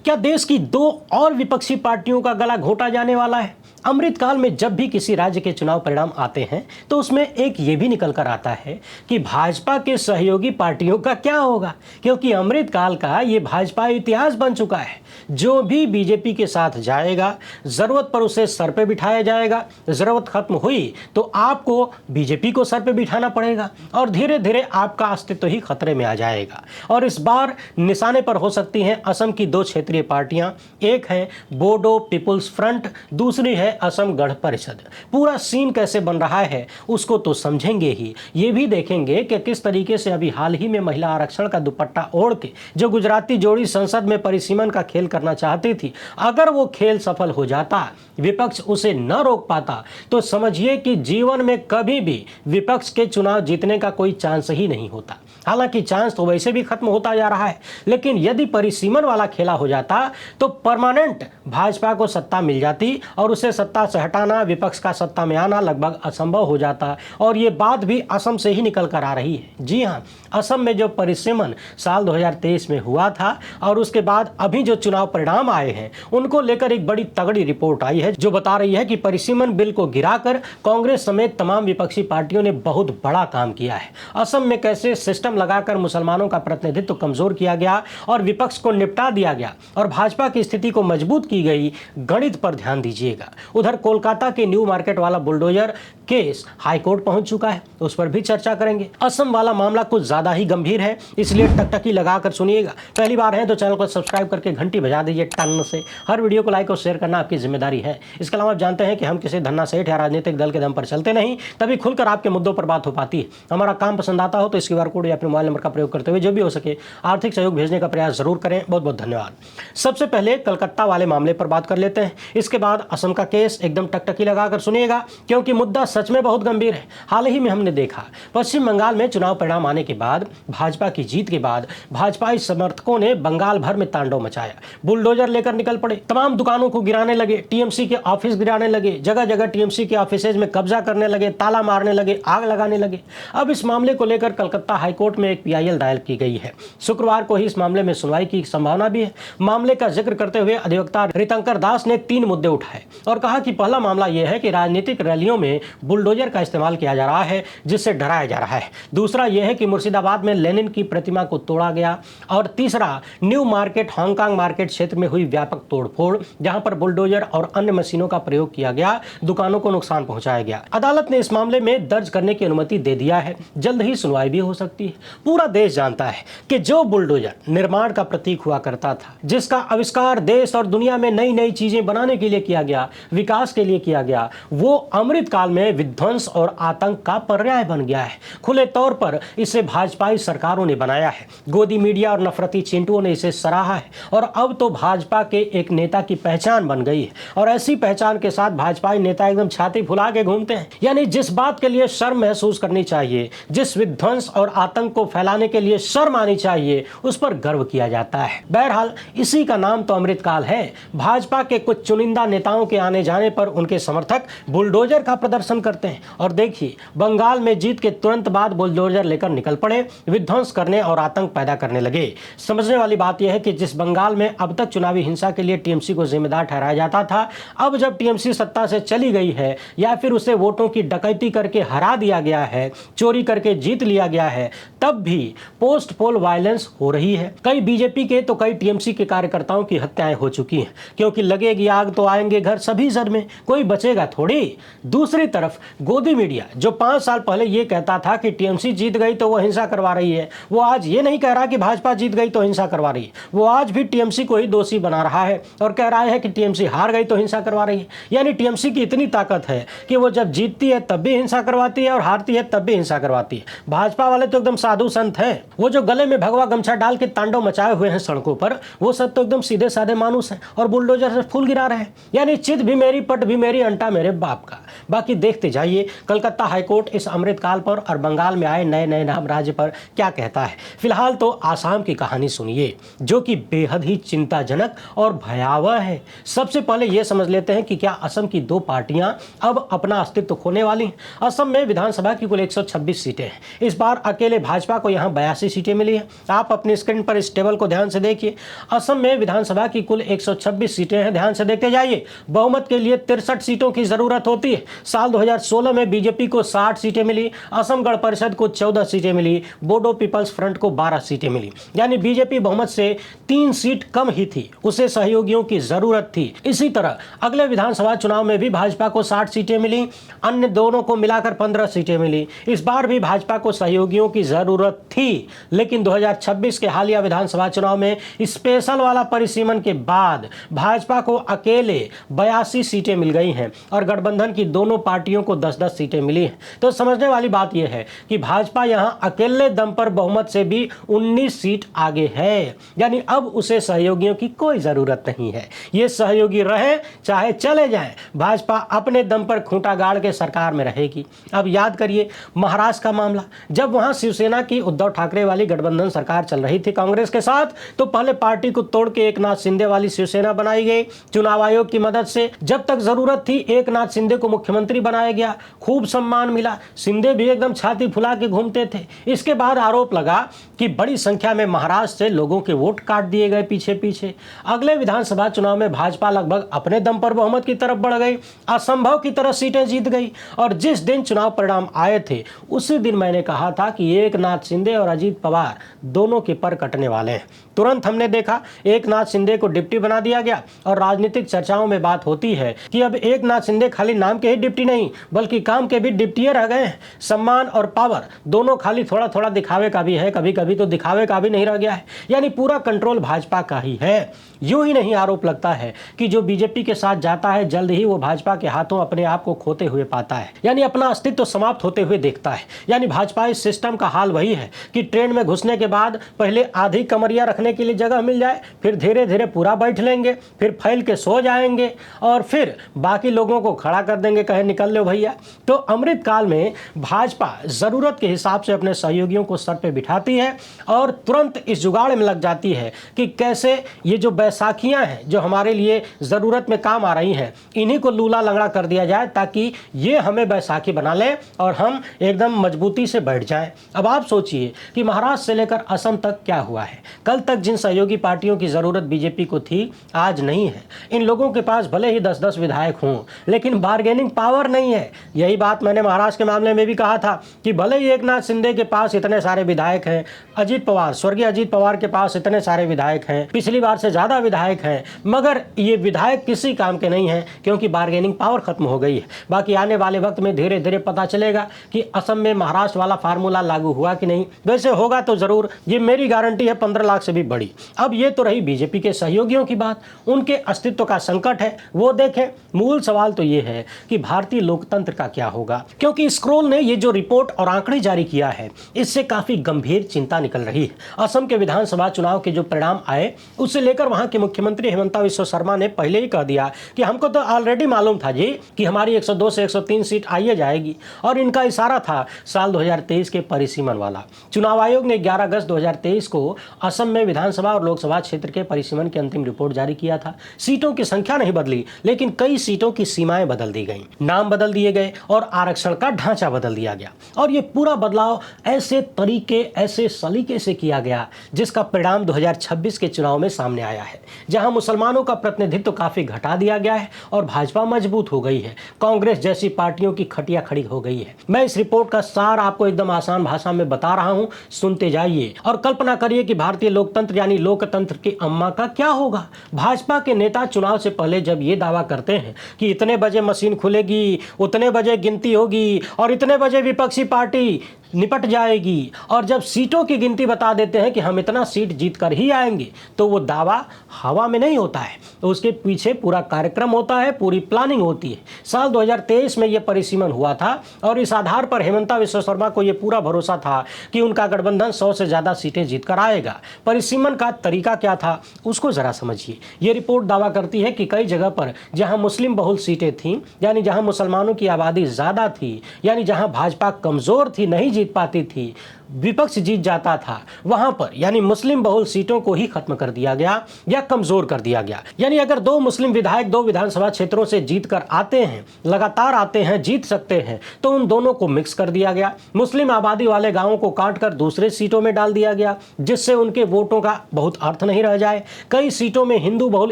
क्या देश की दो और विपक्षी पार्टियों का गला घोटा जाने वाला है? अमृतकाल में जब भी किसी राज्य के चुनाव परिणाम आते हैं तो उसमें एक ये भी निकल कर आता है कि भाजपा के सहयोगी पार्टियों का क्या होगा, क्योंकि अमृतकाल का ये भाजपा इतिहास बन चुका है। जो भी बीजेपी के साथ जाएगा, जरूरत पर उसे सर पे बिठाया जाएगा, जरूरत खत्म हुई तो आपको बीजेपी को सर पे बिठाना पड़ेगा और धीरे धीरे आपका अस्तित्व ही खतरे में आ जाएगा। और इस बार निशाने पर हो सकती हैं असम की दो क्षेत्रीय पार्टियां, एक है बोडो पीपुल्स फ्रंट, दूसरी है असम गण परिषद। पूरा सीन कैसे बन रहा है उसको तो समझेंगे ही, ये भी देखेंगे कि किस तरीके से अभी हाल ही में महिला आरक्षण का दुपट्टा ओढ़ के जो गुजराती जोड़ी संसद में परिसीमन का खेल करना चाहती थी, अगर वो खेल सफल हो जाता, विपक्ष उसे न रोक पाता, तो समझिए कि जीवन में कभी भी विपक्ष के चुनाव जीतने का कोई चांस ही नहीं होता। हालांकि चांस तो वैसे भी खत्म होता जा रहा है, लेकिन यदि परिसीमन वाला खेला हो जाता तो परमानेंट भाजपा को सत्ता मिल जाती और उसे सत्ता से हटाना, विपक्ष का सत्ता में आना लगभग असंभव हो जाता। और ये बात भी असम से ही निकल कर आ रही है। जी हाँ, असम में जो परिसीमन साल 2023 में हुआ था और उसके बाद अभी जो चुनाव परिणाम आए हैं उनको लेकर एक बड़ी तगड़ी रिपोर्ट आई है जो बता रही है कि परिसीमन बिल को गिराकर कांग्रेस समेत तमाम विपक्षी पार्टियों ने बहुत बड़ा काम किया है। असम में कैसे सिस्टम लगाकर मुसलमानों का प्रतिनिधित्व कमजोर किया गया और विपक्ष को निपटा दिया गया और भाजपा की स्थिति को मजबूत की गई, गणित पर ध्यान दीजिएगा। उधर कोलकाता के न्यू मार्केट वाला बुलडोजर केस हाईकोर्ट पहुंच चुका है, उस पर भी चर्चा करेंगे। असम वाला मामला कुछ ज्यादा ही गंभीर है, इसलिए टकटकी लगाकर सुनिएगा। पहली बार है तो चैनल को सब्सक्राइब करके घंटी बजा दीजिए टन से। हर वीडियो को लाइक और शेयर करना आपकी जिम्मेदारी है। इसके अलावा आप जानते हैं कि हम किसी धन्ना सेठ या राजनीतिक दल के दम पर चलते नहीं, तभी खुलकर आपके मुद्दों पर बात हो पाती है। हमारा काम पसंद आता हो तो इस QR कोड या फिर मोबाइल नंबर का प्रयोग करते हुए जो भी हो सके आर्थिक सहयोग भेजने का प्रयास जरूर करें। बहुत बहुत धन्यवाद। सबसे पहले कलकत्ता वाले मामले पर बात कर लेते हैं, इसके बाद असम का केस। एकदम टकटकी लगाकर सुनिएगा क्योंकि मुद्दा सच में बहुत गंभीर है। हाल ही में हमने देखा पश्चिम बंगाल में चुनाव परिणाम आने के बाद, भाजपा की जीत के बाद भाजपाई समर्थकों ने बंगाल भर में तांडव मचाया, बुलडोजर लेकर निकल पड़े, तमाम दुकानों को गिराने लगे, टीएमसी के ऑफिस गिराने लगे, जगह जगह टीएमसी के ऑफिसेज में कब्जा करने लगे, ताला मारने लगे, आग लगाने लगे। अब इस मामले को लेकर कलकत्ता हाईकोर्ट में एक PIL दायर की गई है। शुक्रवार को ही इस मामले में सुनवाई की संभावना भी है। मामले का जिक्र करते हुए अधिवक्ता रितंकर दास ने 3 मुद्दे उठाए और कहा कि पहला मामला यह है कि राजनीतिक रैलियों में बुलडोजर का इस्तेमाल किया जा रहा है जिससे डराया जा रहा है। दूसरा यह है कि मुर्शिदाबाद में लेनिन की प्रतिमा को तोड़ा गया और तीसरा न्यू मार्केट हांगकांग मार्केट क्षेत्र में हुई व्यापक तोड़फोड़ जहां पर बुलडोजर और अन्य मशीनों का प्रयोग किया गया, दुकानों को नुकसान पहुंचाया गया। अदालत ने इस मामले में दर्ज करने की अनुमति दे दिया है, जल्द ही सुनवाई भी हो सकती है। पूरा देश जानता है कि जो बुलडोजर निर्माण का प्रतीक हुआ करता था, जिसका आविष्कार देश और दुनिया में नई नई चीजें बनाने के लिए किया गया, विकास के लिए किया गया, वो अमृतकाल में विध्वंस और आतंक का पर्याय बन गया है। खुले तौर पर इसे भाजपाई सरकारों ने बनाया है, गोदी मीडिया और नफरती चिंटुओं ने इसे सराहा है और अब तो भाजपा के एक नेता की पहचान बन गई है। और ऐसी पहचान के साथ भाजपाई नेता एकदम छाती फुला के घूमते हैं। यानी जिस बात के लिए शर्म महसूस करनी चाहिए, जिस विध्वंस और आतंक को फैलाने के लिए शर्म आनी चाहिए, उस पर गर्व किया जाता है। बहरहाल इसी का नाम तो अमृतकाल है। भाजपा के कुछ चुनिंदा नेताओं के आने जाने पर उनके समर्थक बुलडोजर का प्रदर्शन करते हैं और देखिए, बंगाल में जीत के तुरंत बाद बुलडोजर लेकर निकल पड़े, विध्वंस करने और आतंक पैदा करने लगे। समझने वाली बात यह है कि जिस बंगाल में अब तक चुनावी हिंसा के लिए टीएमसी को जिम्मेदार ठहराया जाता था, अब जब टीएमसी सत्ता से चली गई है या फिर उसे वोटों की डकैती करके हरा दिया गया है, चोरी करके जीत लिया गया है, तब भी पोस्ट पोल वायलेंस हो रही है। कई बीजेपी के तो कई टीएमसी के कार्यकर्ताओं की हत्याएं हो चुकी हैं, क्योंकि लगेगी आग तो आएंगे घर सभी जर में, कोई बचेगा थोड़ी। दूसरी तरफ गोदी मीडिया जो 5 साल पहले ये कहता था कि टीएमसी जीत गई तो वो हिंसा करवा रही है, वो आज ये नहीं कह रहा कि भाजपा जीत गई तो हिंसा करवा रही है। वो आज भी टीएमसी को ही दोषी बना रहा है और कह रहा है कि टीएमसी हार गई तो हिंसा करवा रही है। यानी टीएमसी की इतनी ताकत है कि वो जब जीतती है तब भी हिंसा करवाती है और हारती है तब भी हिंसा करवाती है। भाजपा वाले तो एकदम साधु संत हैं, वो जो गले में भगवा गमछा डाल के तांडव मचाए हुए हैं सड़कों पर, वो सब तो एकदम सीधे साधे मानुस हैं और बुलडोजर से फूल गिरा रहे हैं। यानी चित भी मेरी, पट भी मेरी, अंटा मेरे बाप का। बाकी देखते जाइए कलकत्ता हाईकोर्ट इस अमृतकाल पर और बंगाल में आए नए नए नाम राज्य पर क्या कहता है। फिलहाल तो आसाम की कहानी सुनिए जो कि बेहद ही चिंताजनक और भयावह है। सबसे पहले यह समझ लेते हैं कि क्या असम की 2 पार्टियां अब अपना अस्तित्व खोने वाली हैं। असम में विधानसभा की कुल 126 सीटें हैं। इस बार अकेले भाजपा को यहाँ 82 सीटें मिली हैं। आप अपनी स्क्रीन पर इस टेबल को ध्यान से देखिए। असम में विधानसभा की कुल 126 सीटें हैं। ध्यान से देखते जाइए। बहुमत के लिए 63 सीटों की जरूरत होती है। साल 2016 में बीजेपी को 60 सीटें मिली, असम गण परिषद को 14 सीटें मिली, बोडो पीपल्स फ्रंट को 12 सीटें मिली। यानी बीजेपी बहुमत से 3 सीट कम ही थी, उसे सहयोगियों की जरूरत थी। इसी तरह अगले विधानसभा चुनाव में भी भाजपा को 60 सीटें मिली, अन्य दोनों को मिलाकर 15 सीटें मिली। इस बार भी भाजपा को सहयोगियों की जरूरत थी, लेकिन 2026 के हालिया विधानसभा चुनाव में स्पेशल वाला परिसीमन के बाद भाजपा को अकेले 82 सीटें मिल गई हैं और गठबंधन की दोनों पार्टियों को 10-10 सीटें मिली हैं। तो समझने वाली बात यह है कि भाजपा यहां अकेले दम पर बहुमत से भी 19 सीट आगे है। यानी अब उसे सहयोगियों की कोई जरूरत नहीं है। ये सहयोगी रहे चाहे चले जाएं, भाजपा अपने दम पर खूंटा गाड़ के सरकार में रहेगी। अब याद करिए महाराष्ट्र का मामला, जब वहां शिवसेना की उद्धव ठाकरे वाली गठबंधन सरकार चल रही थी कांग्रेस के साथ, तो पहले पार्टी को तोड़ के एकनाथ शिंदे वाली शिवसेना बनाई गई चुनाव आयोग की मदद से। जब तक जरूरत थी एकनाथ शिंदे को मुख्यमंत्री बनाया गया, खूब सम्मान मिला, शिंदे भी एकदम छाती फुला के घूमते थे। इसके बाद आरोप लगा कि बड़ी संख्या में महाराष्ट्र से लोगों के वोट काट दिए गए पीछे पीछे। अगले विधानसभा चुनाव में भाजपा लगभग अपने दम पर बहुमत की तरफ बढ़ गई, असंभव की तरह सीटें जीत गई। और जिस दिन चुनाव परिणाम आए थे उसी दिन मैंने कहा था कि एकनाथ शिंदे और अजीत पवार दोनों के पर कटने वाले हैं। तुरंत हमने देखा एकनाथ शिंदे को डिप्टी बना दिया गया और राजनीतिक चर्चाओं में बात होती है कि अब एकनाथ शिंदे खाली नाम के ही डिप्टी नहीं बल्कि काम के भी डिप्टी रह गए हैं। सम्मान और पावर दोनों खाली थोड़ा थोड़ा दिखावे का भी है, कभी कभी तो दिखावे का भी नहीं रह गया है। यानी पूरा कंट्रोल भाजपा का ही है। यूं ही नहीं आरोप लगता है कि जो बीजेपी के साथ जाता है जल्द ही वो भाजपा के हाथों अपने आप को खोते हुए पाता है, यानी अपना अस्तित्व समाप्त होते हुए देखता है। यानी भाजपा इस सिस्टम का हाल वही है कि ट्रेन में घुसने के बाद पहले आधी कमरिया रखने के लिए जगह मिल जाए, फिर धीरे धीरे पूरा बैठ लेंगे, फिर फैल के सो जाएंगे और फिर बाकी लोगों को खड़ा कर देंगे, कहे निकल लो भैया। तो अमृत काल में भाजपा जरूरत के हिसाब से अपने सहयोगियों को सर पे बिठाती है और तुरंत इस जुगाड़ में लग जाती है कि कैसे ये जो बैसाखियां हैं जो हमारे लिए ज़रूरत में काम आ रही हैं, इन्हीं को लूला लंगड़ा कर दिया जाए ताकि ये हमें बैसाखी बना ले और हम एकदम मजबूती से बैठ जाएं। अब आप सोचिए कि महाराष्ट्र से लेकर असम तक क्या हुआ है। कल तक जिन सहयोगी पार्टियों की ज़रूरत बीजेपी को थी आज नहीं है। इन लोगों के पास भले ही 10-10 विधायक हों लेकिन बार्गेनिंग पावर नहीं है। यही बात मैंने महाराष्ट्र के मामले में भी कहा था कि भले ही एकनाथ शिंदे के पास इतने सारे विधायक हैं, अजीत पवार स्वर्गीय अजीत पवार के पास इतने सारे विधायक हैं, पिछली बार से ज़्यादा विधायक हैं, मगर ये विधायक किसी काम के नहीं हैं क्योंकि बार्गेनिंग पावर खत्म हो गई है। बाकी आने वाले वक्त में धीरे धीरे पता चलेगा कि असम में महाराष्ट्र वाला फार्मूला लागू हुआ कि नहीं। वैसे होगा तो ज़रूर, ये मेरी गारंटी है 15 लाख से भी बड़ी। अब ये तो रही बीजेपी के सहयोगियों की बात, उनके अस्तित्व का संकट है वो देखें। मूल सवाल तो ये है कि भारतीय लोकतंत्र का क्या होगा, क्योंकि स्क्रोल ने ये जो रिपोर्ट और आंकड़े जारी किया है इससे काफ़ी गंभीर चिंता निकल रही है। असम के विधानसभा चुनाव के जो परिणाम आए उससे लेकर वहां के मुख्यमंत्री हेमंता बिस्वा शर्मा ने पहले ही कह दिया कि हमको तो ऑलरेडी मालूम था जी कि हमारी 102 से 103 सीट आइए जाएगी। और इनका इशारा था साल 2023 के परिसीमन वाला। चुनाव आयोग ने 11 अगस्त 2023 को असम में विधानसभा और लोकसभा क्षेत्र के परिसीमन की अंतिम रिपोर्ट जारी किया था। सीटों की संख्या नहीं बदली लेकिन कई सीटों की सीमाएं बदल दी गई, नाम बदल दिए गए और आरक्षण का ढांचा बदल दिया गया। और ये पूरा बदलाव ऐसे तरीके ऐसे सलीके से किया गया जिसका परिणाम 2026 के चुनाव में सामने आया है, जहां मुसलमानों का प्रतिनिधित्व काफी घटा दिया गया है और भाजपा मजबूत हो गई है, कांग्रेस जैसी पार्टियों की खटिया खड़ी हो गई है। मैं इस रिपोर्ट का सार आपको एकदम आसान भाषा में बता रहा हूं, सुनते जाइए और कल्पना करिए कि भारतीय लोकतंत्र यानी लोकतंत्र की अम्मा का क्या होगा। भाजपा के नेता चुनाव से पहले जब ये दावा करते हैं कि इतने बजे मशीन खुलेगी, उतने बजे गिनती होगी और इतने बजे विपक्षी पार्टी निपट जाएगी, और जब सीटों की गिनती बता देते हैं कि हम इतना सीट जीत कर ही आएंगे, तो वो दावा हवा में नहीं होता है, तो उसके पीछे पूरा कार्यक्रम होता है, पूरी प्लानिंग होती है। साल 2023 में ये परिसीमन हुआ था और इस आधार पर हेमंता बिस्वा शर्मा को ये पूरा भरोसा था कि उनका गठबंधन 100 से ज़्यादा सीटें जीत कर आएगा। परिसीमन का तरीका क्या था उसको ज़रा समझिए। ये रिपोर्ट दावा करती है कि कई जगह पर जहाँ मुस्लिम बहुल सीटें थीं, यानी जहाँ मुसलमानों की आबादी ज़्यादा थी, यानी जहाँ भाजपा कमज़ोर थी, नहीं जीत पाती थी, विपक्ष जीत जाता था वहां पर यानी मुस्लिम बहुल सीटों को ही खत्म कर दिया गया या कमजोर कर दिया गया। यानी अगर दो मुस्लिम विधायक दो विधानसभा क्षेत्रों से जीत कर आते हैं, लगातार आते हैं, जीत सकते हैं, तो उन दोनों को मिक्स कर दिया गया। मुस्लिम आबादी वाले गांवों को काट कर दूसरे सीटों में डाल दिया गया जिससे उनके वोटों का बहुत अर्थ नहीं रह जाए। कई सीटों में हिंदू बहुल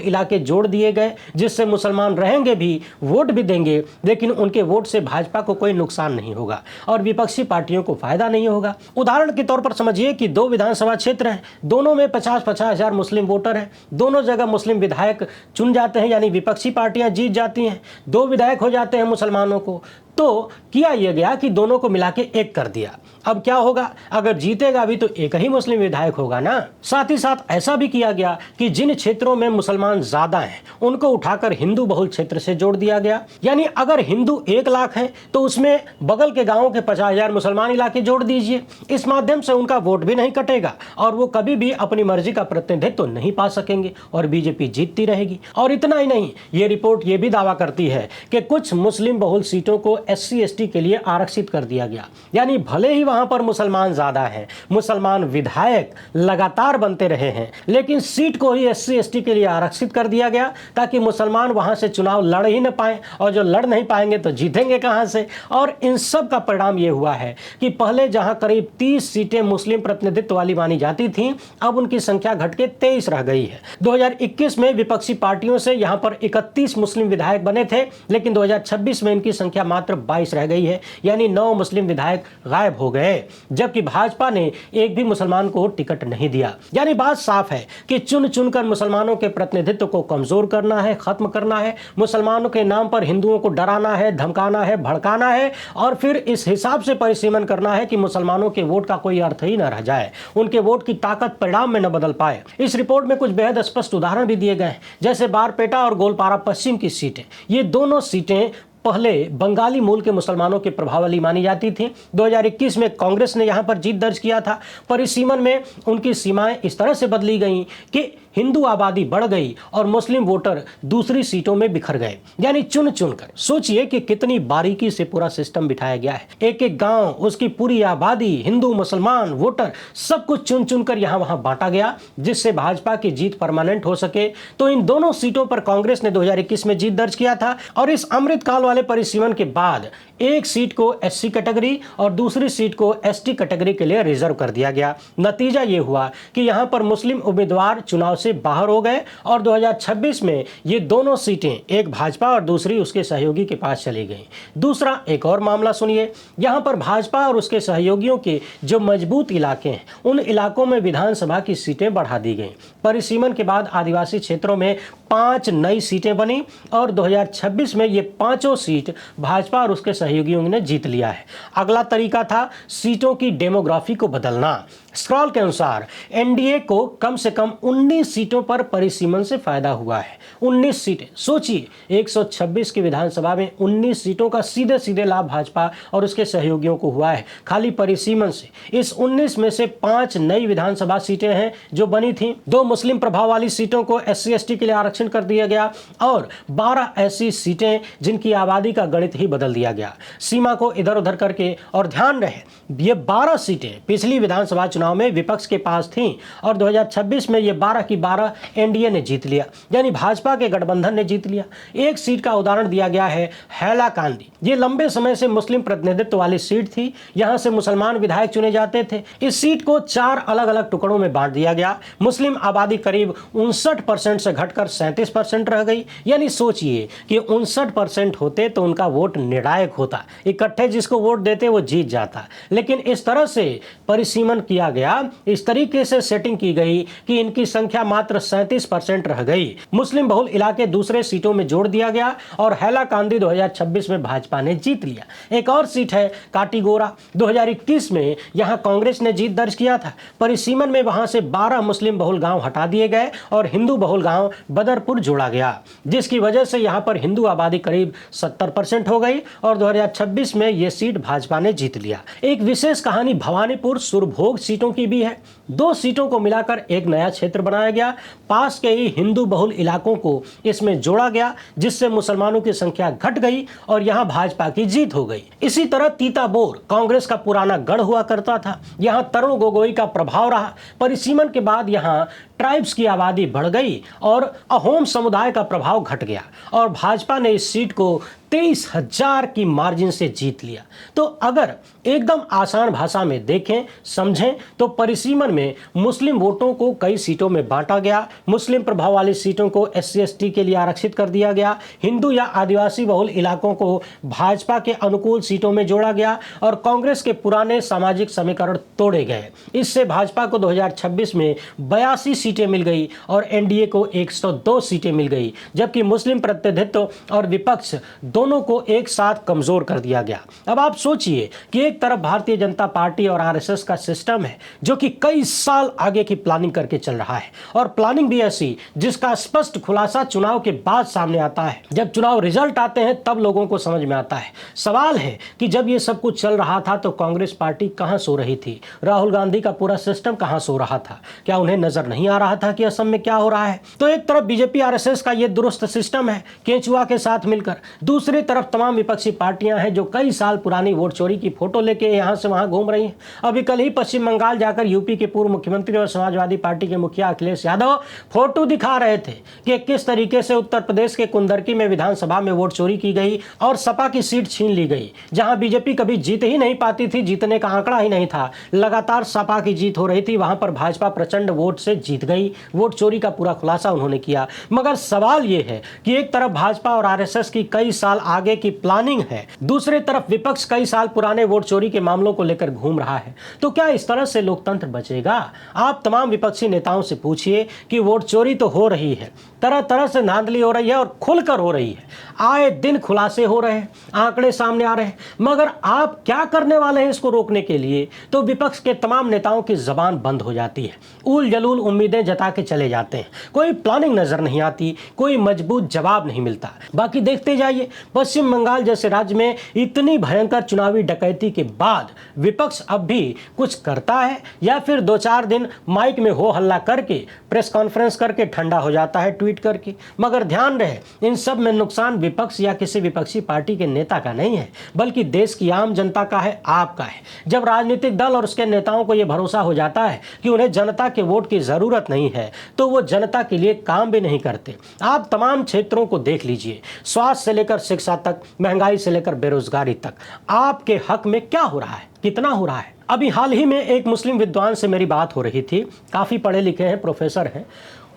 इलाके जोड़ दिए गए जिससे मुसलमान रहेंगे भी, वोट भी देंगे, लेकिन उनके वोट से भाजपा को कोई नुकसान नहीं होगा और विपक्षी पार्टियों को फायदा नहीं होगा। उदाहरण के तौर पर समझिए कि दो विधानसभा क्षेत्र हैं, दोनों में 50-50 हजार मुस्लिम वोटर हैं, दोनों जगह मुस्लिम विधायक चुन जाते हैं यानी विपक्षी पार्टियां जीत जाती हैं, दो विधायक हो जाते हैं मुसलमानों को। तो किया यह गया कि दोनों को मिला के एक कर दिया। अब क्या होगा, अगर जीतेगा भी तो एक ही मुस्लिम विधायक होगा ना। साथ ही साथ ऐसा भी किया गया कि जिन क्षेत्रों में मुसलमान ज्यादा हैं उनको उठाकर हिंदू बहुल क्षेत्र से जोड़ दिया गया। यानी अगर हिंदू 1 लाख हैं तो उसमें बगल के गांवों के 50,000 मुसलमान इलाके जोड़ दीजिए। इस माध्यम से उनका वोट भी नहीं कटेगा और वो कभी भी अपनी मर्जी का प्रतिनिधित्व नहीं पा सकेंगे और बीजेपी जीतती रहेगी। और इतना ही नहीं, ये रिपोर्ट ये भी दावा करती है कि कुछ मुस्लिम बहुल सीटों को SC/ST के लिए आरक्षित कर दिया गया। यानी भले ही वहां पर मुसलमान ज्यादा हैं, मुसलमान विधायक लगातार बनते रहे हैं, लेकिन सीट को ही SC/ST के लिए आरक्षित कर दिया गया ताकि मुसलमान वहां से चुनाव लड़ ही न पाए और जो लड़ नहीं पाएंगे तो जीतेंगे कहां से। और इन सब का परिणाम यह हुआ है कि पहले जहां करीब 30 सीटें मुस्लिम प्रतिनिधित्व वाली मानी जाती थीं, अब उनकी संख्या घट के 23 रह गई है। 2021 में विपक्षी पार्टियों से यहां पर 31 मुस्लिम विधायक बने थे, लेकिन 2026 में इनकी संख्या मात्र 22 रह गई है, यानी 9 मुस्लिम विधायक गायब हो गए, जबकि भाजपा ने एक भी मुसलमान को टिकट नहीं दिया। यानी बात साफ है कि चुन चुनकर मुसलमानों के प्रतिनिधित्व को कमजोर करना है, खत्म करना है, मुसलमानों के नाम पर हिंदुओं को डराना है, धमकाना है, भड़काना है और फिर इस हिसाब से परिसीमन करना है कि मुसलमानों के वोट का कोई अर्थ ही न रह जाए, उनके वोट की ताकत परिणाम में न बदल पाए। इस रिपोर्ट में कुछ बेहद स्पष्ट उदाहरण भी दिए गए हैं, जैसे बारपेटा और गोलपारा पश्चिम की सीटें। ये दोनों सीटें पहले बंगाली मूल के मुसलमानों के प्रभाव वाली मानी जाती थी। 2021 में कांग्रेस ने यहां पर जीत दर्ज किया था। परिसीमन में उनकी सीमाएं इस तरह से बदली गई कि हिंदू आबादी बढ़ गई और मुस्लिम वोटर दूसरी सीटों में बिखर गए। यानी चुन चुनकर, सोचिए कि कितनी बारीकी से पूरा सिस्टम बिठाया गया है। एक एक गांव, उसकी पूरी आबादी, हिंदू मुसलमान वोटर, सब कुछ चुन चुनकर यहां वहां बांटा गया जिससे भाजपा की जीत परमानेंट हो सके। तो इन दोनों सीटों पर कांग्रेस ने 2021 में जीत दर्ज किया था और इस अमृतकाल वाले परिसीमन के बाद एक सीट को SC कैटेगरी और दूसरी सीट को ST कैटेगरी के लिए रिजर्व कर दिया गया। नतीजा यह हुआ कि यहां पर मुस्लिम उम्मीदवार चुनाव से बाहर हो गए और 2026 में ये दोनों सीटें, एक भाजपा और दूसरी उसके सहयोगी के पास चली गई। दूसरा एक और मामला सुनिए, यहां पर भाजपा और उसके सहयोगियों के जो मजबूत इलाके हैं उन इलाकों में विधानसभा की सीटें बढ़ा दी गई। परिसीमन के बाद आदिवासी क्षेत्रों में 5 नई सीटें बनी और 2026 में ये पांचों सीट भाजपा और उसके सहयोगियों ने जीत लिया है। अगला तरीका था सीटों की डेमोग्राफी को बदलना। स्क्रॉल के अनुसार एनडीए को कम से कम 19 सीटों पर परिसीमन से फायदा हुआ है। 19 सीटें, सोचिए 126 की विधानसभा में 19 सीटों का सीधे सीधे लाभ भाजपा और उसके सहयोगियों को हुआ है खाली परिसीमन से। इस 19 में से 5 नई विधानसभा सीटें हैं जो बनी थी। 2 मुस्लिम प्रभाव वाली सीटों को SC/ST के लिए आरक्षण कर दिया गया और 12 ऐसी सीटें जिनकी आबादी का गणित ही बदल दिया गया, सीमा को इधर उधर करके। और ध्यान रहे, ये 12 सीटें पिछली विधानसभा चुनाव में विपक्ष के पास थीं और 2026 में ये 12 की 12 एनडीए ने जीत लिया, यानी भाजपा के गठबंधन ने जीत लिया। एक सीट का उदाहरण दिया गया है हैलाकांदी। ये लंबे समय से मुस्लिम प्रतिनिधित्व वाली सीट थी, यहां से मुसलमान विधायक चुने जाते थे। इस सीट को 4 अलग अलग टुकड़ों में बांट दिया गया। मुस्लिम आबादी करीब 59% से घटकर 37% रह गई। यानी सोचिए कि 59% होते तो उनका वोट निर्णायक होता, इकट्ठे जिसको वोट देते वो जीत जाता। लेकिन इस तरह से परिसीमन किया गया, इस तरीके से सेटिंग की गई कि इनकी संख्या मात्र 37% रह गई। मुस्लिम बहुल इलाके दूसरे सीटों में जोड़ दिया गया और हैलाकांदी 2026 में भाजपा ने जीत लिया। एक और सीट है काटीगोरा। 2021 में यहां कांग्रेस ने जीत दर्ज किया था। परिसीमन में वहां से 12 मुस्लिम बहुल गांव हटा दिए गए और हिंदू बहुल गांव बदरपुर जोड़ा गया, जिसकी वजह से यहां पर हिंदू आबादी करीब 70% हो गई और 2026 में यह सीट भाजपा ने जीत लिया। एक विशेष कहानी भवानीपुर सुरभोग सीटों की भी है। 2 सीटों को मिलाकर एक नया क्षेत्र बनाया गया। पास के ही हिंदू बहुल इलाकों को इसमें जोड़ा गया, जिससे मुसलमानों की संख्या घट गई और यहां भाजपा की जीत हो गई। इसी तरह तीताबोर कांग्रेस का पुराना गढ़ हुआ करता था। यहां तरुण गोगोई का प्रभाव रहा। परिसीमन के बाद यहां ट्राइब्स की आबादी बढ़ गई और अहोम समुदाय का प्रभाव घट गया और भाजपा ने इस सीट को 23,000 की मार्जिन से जीत लिया। तो अगर एकदम आसान भाषा में देखें, समझें, तो परिसीमन में मुस्लिम वोटों को कई सीटों में बांटा गया। मुस्लिम प्रभाव वाली सीटों को SC/ST के लिए आरक्षित कर दिया गया। हिंदू या आदिवासी बहुल इलाकों को भाजपा के अनुकूल सीटों में जोड़ा गया और कांग्रेस के पुराने सामाजिक समीकरण तोड़े गए। इससे भाजपा को 2026 में 82 सीटें मिल गई और NDA को 102 सीटें मिल गई, जबकि मुस्लिम प्रतिनिधित्व और विपक्ष दोनों को एक साथ कमजोर कर दिया गया। अब आप सोचिए कि एक तरफ भारतीय जनता पार्टी और RSS का सिस्टम है जो कि कई साल आगे की प्लानिंग करके चल रहा है और प्लानिंग भी ऐसी जिसका स्पष्ट खुलासा चुनाव के बाद सामने आता है। जब चुनाव रिजल्ट आते हैं तब लोगों को समझ में आता है। सवाल है कि जब ये सब कुछ चल रहा था तो कांग्रेस पार्टी कहां सो रही थी? राहुल गांधी का पूरा सिस्टम कहां सो रहा था? क्या उन्हें नजर नहीं आ रहा था कि असम में क्या हो रहा है? तो एक तरफ बीजेपी RSS का ये दुरुस्त सिस्टम है केंचुआ के साथ मिलकर, दूसरी तरफ तमाम विपक्षी पार्टियां हैं जो कई साल पुरानी वोट चोरी की फोटो लेके यहां से वहां घूम रही हैं। अभी कल ही पश्चिम बंगाल जाकर यूपी के पूर्व मुख्यमंत्री और समाजवादी पार्टी के मुखिया अखिलेश यादव फोटो दिखा रहे थे कि किस तरीके से उत्तर प्रदेश के कुंदरकी में विधानसभा में वोट चोरी की गई और सपा की सीट छीन ली गई। जहां बीजेपी कभी जीत ही नहीं पाती थी, जीतने का आंकड़ा ही नहीं था, लगातार सपा की जीत हो रही थी, वहां पर भाजपा प्रचंड वोट से जीत गई। वोट चोरी का पूरा खुलासा उन्होंने किया। मगर सवाल यह है कि एक तरफ भाजपा और RSS की कई साल आगे की प्लानिंग है, दूसरी तरफ विपक्ष कई साल पुराने वोट चोरी के मामलों को लेकर घूम रहा है। तो क्या इस तरह से लोकतंत्र बचेगा? आप तमाम विपक्षी नेताओं से पूछिए कि वोट चोरी तो हो रही है, तरह तरह से धांधली हो रही है और खुलकर हो रही है, आए दिन खुलासे हो रहे हैं, आंकड़े सामने आ रहे हैं, मगर आप क्या करने वाले हैं इसको रोकने के लिए? तो विपक्ष के तमाम नेताओं की जबान बंद हो जाती है, उल जलूल उम्मीदें जता के चले जाते हैं, कोई प्लानिंग नजर नहीं आती, कोई मजबूत जवाब नहीं मिलता। बाकी देखते जाइए, पश्चिम बंगाल जैसे राज्य में इतनी भयंकर चुनावी डकैती के बाद विपक्ष अब भी कुछ करता है या फिर 2-4 दिन माइक में हो हल्ला करके, प्रेस कॉन्फ्रेंस करके ठंडा हो जाता है ट्वीट करके। मगर ध्यान रहे, इन सब में नुकसान विपक्ष या किसी विपक्षी पार्टी के नेता का नहीं है, बल्कि देश की आम जनता का है, आपका है। जब राजनीतिक दल और उसके नेताओं को यह भरोसा हो जाता है कि उन्हें जनता के वोट की जरूरत नहीं है, तो वो जनता के लिए काम भी नहीं करते। आप तमाम क्षेत्रों को देख लीजिए, स्वास्थ्य से लेकर शिक्षा तक, महंगाई से लेकर बेरोजगारी तक, आपके हक में क्या हो रहा है, कितना हो रहा है? अभी हाल ही में एक मुस्लिम विद्वान से मेरी बात हो रही थी, काफी पढ़े लिखे हैं, प्रोफेसर हैं।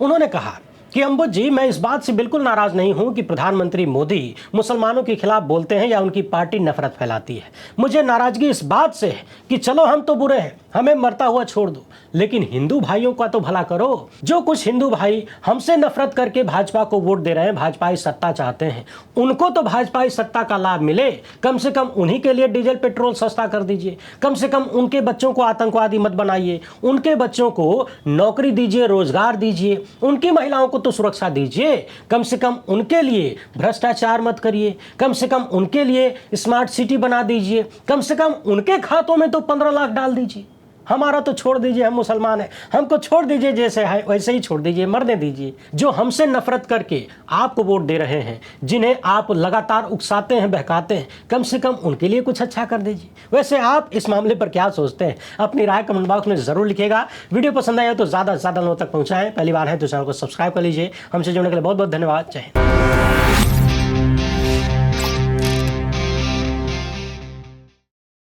उन्होंने कहा कि अंबुज जी, मैं इस बात से बिल्कुल नाराज नहीं हूं कि प्रधानमंत्री मोदी मुसलमानों के खिलाफ बोलते हैं या उनकी पार्टी नफरत फैलाती है। मुझे नाराजगी इस बात से है कि चलो हम तो बुरे हैं, हमें मरता हुआ छोड़ दो, लेकिन हिंदू भाइयों का तो भला करो। जो कुछ हिंदू भाई हमसे नफरत करके भाजपा को वोट दे रहे हैं, भाजपाई सत्ता चाहते हैं, उनको तो भाजपाई सत्ता का लाभ मिले। कम से कम उन्हीं के लिए डीजल पेट्रोल सस्ता कर दीजिए, कम से कम उनके बच्चों को आतंकवादी मत बनाइए, उनके बच्चों को नौकरी दीजिए, रोजगार दीजिए, उनकी महिलाओं को तो सुरक्षा दीजिए। कम से कम उनके लिए भ्रष्टाचार मत करिए, कम से कम उनके लिए स्मार्ट सिटी बना दीजिए, कम से कम उनके खातों में तो 15 लाख डाल दीजिए। हमारा तो छोड़ दीजिए, हम मुसलमान हैं, हमको छोड़ दीजिए, जैसे है वैसे ही छोड़ दीजिए, मरने दीजिए। जो हमसे नफरत करके आपको वोट दे रहे हैं, जिन्हें आप लगातार उकसाते हैं, बहकाते हैं, कम से कम उनके लिए कुछ अच्छा कर दीजिए। वैसे आप इस मामले पर क्या सोचते हैं? अपनी राय कमेंट बॉक्स में जरूर लिखिएगा। वीडियो पसंद आया तो ज़्यादा से ज़्यादा लोगों तक पहुँचाएं। पहली बार है तो चैनल को सब्सक्राइब कर लीजिए। हमसे जुड़ने के लिए बहुत बहुत धन्यवाद। जय हिंद।